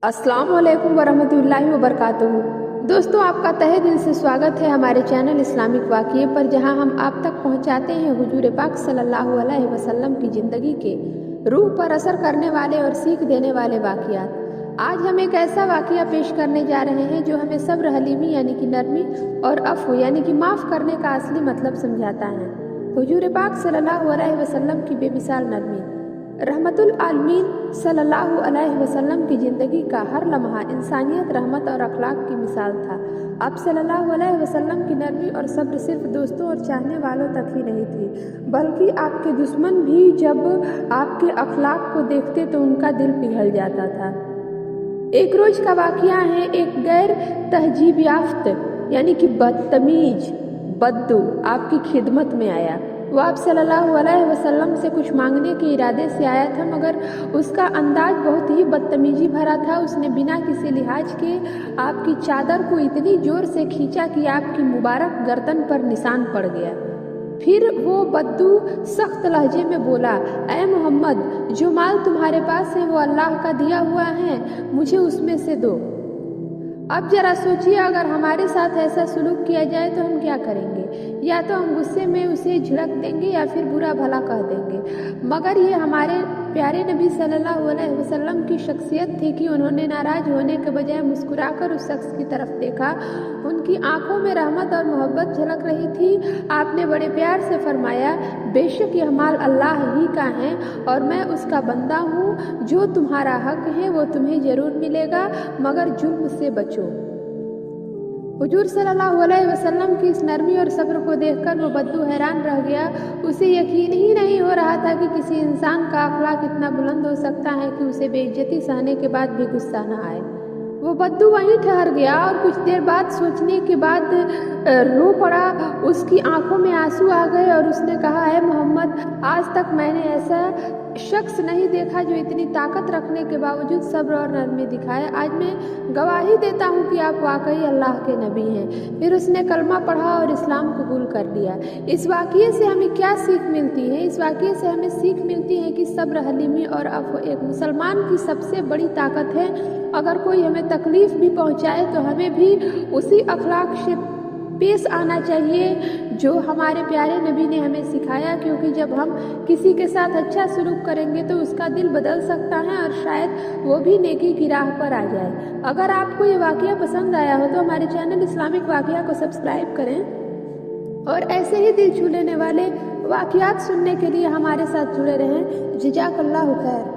अस्सलाम वालेकुम वरहमतुल्लाहि वबरकातुहू। दोस्तों, आपका तहे दिल से स्वागत है हमारे चैनल इस्लामिक वाक़िए पर, जहां हम आप तक पहुंचाते हैं हुजूर पाक सल्लल्लाहु अलैहि वसल्लम की ज़िंदगी के रूह पर असर करने वाले और सीख देने वाले वाक़ियात। आज हम एक ऐसा वाक़िया पेश करने जा रहे हैं जो हमें सब्र, हलीमी यानी कि नरमी और अफ़्व यानी कि माफ़ करने का असली मतलब समझाता है। हुजूर पाक सल्लल्लाहु अलैहि वसल्लम की बेमिसाल नरमी। रहमतुल आलमीन सल्लल्लाहु अलैहि वसल्लम की ज़िंदगी का हर लम्हा इंसानियत, रहमत और अखलाक की मिसाल था। अब सल्लल्लाहु अलैहि वसल्लम की नरमी और सब्र सिर्फ दोस्तों और चाहने वालों तक ही नहीं थी, बल्कि आपके दुश्मन भी जब आपके अखलाक को देखते तो उनका दिल पिघल जाता था। एक रोज़ का वाक़िया है। एक गैर तहजीब याफ्त यानी कि बदतमीज बद्दू आपकी खिदमत में आया। वो आप सल्लल्लाहु अलैहि वसल्लम से कुछ मांगने के इरादे से आया था, मगर उसका अंदाज बहुत ही बदतमीजी भरा था। उसने बिना किसी लिहाज के आपकी चादर को इतनी जोर से खींचा कि आपकी मुबारक गर्दन पर निशान पड़ गया। फिर वो बद्दू सख्त लहजे में बोला, ऐ मोहम्मद, जो माल तुम्हारे पास है वो अल्लाह का दिया हुआ है, मुझे उसमें से दो। अब जरा सोचिए, अगर हमारे साथ ऐसा सलूक किया जाए तो हम क्या करेंगे? या तो हम गुस्से में उसे झिड़क देंगे या फिर बुरा भला कह देंगे। मगर ये हमारे प्यारे नबी सल्लल्लाहु अलैहि वसल्लम की शख्सियत थी कि उन्होंने नाराज होने के बजाय मुस्कुराकर उस शख्स की तरफ देखा। उनकी आंखों में रहमत और मोहब्बत झलक रही थी। आपने बड़े प्यार से फरमाया, बेशक यह माल अल्लाह ही का है और मैं उसका बंदा हूँ। जो तुम्हारा हक है वो तुम्हें जरूर मिलेगा, मगर जुल्म से बचो। हुजूर सल्लल्लाहु अलैहि वसल्लम की इस नरमी और सब्र को देखकर वो बद्दू हैरान रह गया। उसे यकीन ही नहीं हो रहा था कि किसी इंसान का अखलाक इतना बुलंद हो सकता है कि उसे बेइज्जती सहने के बाद भी गुस्सा न आए। वो बद्दू वहीं ठहर गया और कुछ देर बाद सोचने के बाद रो पड़ा। उसकी आंखों में आंसू आ गए और उसने कहा, है मोहम्मद, आज तक मैंने ऐसा शख्स नहीं देखा जो इतनी ताकत रखने के बावजूद सब्र और नरमी दिखाए। आज मैं गवाही देता हूँ कि आप वाकई अल्लाह के नबी हैं। फिर उसने कलमा पढ़ा और इस्लाम कबूल कर लिया। इस वाक़िए से हमें क्या सीख मिलती है? इस वाक़िए से हमें सीख मिलती है कि सब्र, हलीमी और अफ़्व एक मुसलमान की सबसे बड़ी ताकत है। अगर कोई हमें तकलीफ़ भी पहुँचाए तो हमें भी उसी अखलाक से पेश आना चाहिए जो हमारे प्यारे नबी ने हमें सिखाया, क्योंकि जब हम किसी के साथ अच्छा सलूक करेंगे तो उसका दिल बदल सकता है और शायद वो भी नेकी की राह पर आ जाए। अगर आपको ये वाक़िया पसंद आया हो तो हमारे चैनल इस्लामिक वाक़िया को सब्सक्राइब करें और ऐसे ही दिल छू लेने वाले वाक़ियात सुनने के लिए हमारे साथ जुड़े रहें। जज़ाकल्लाहु खैर।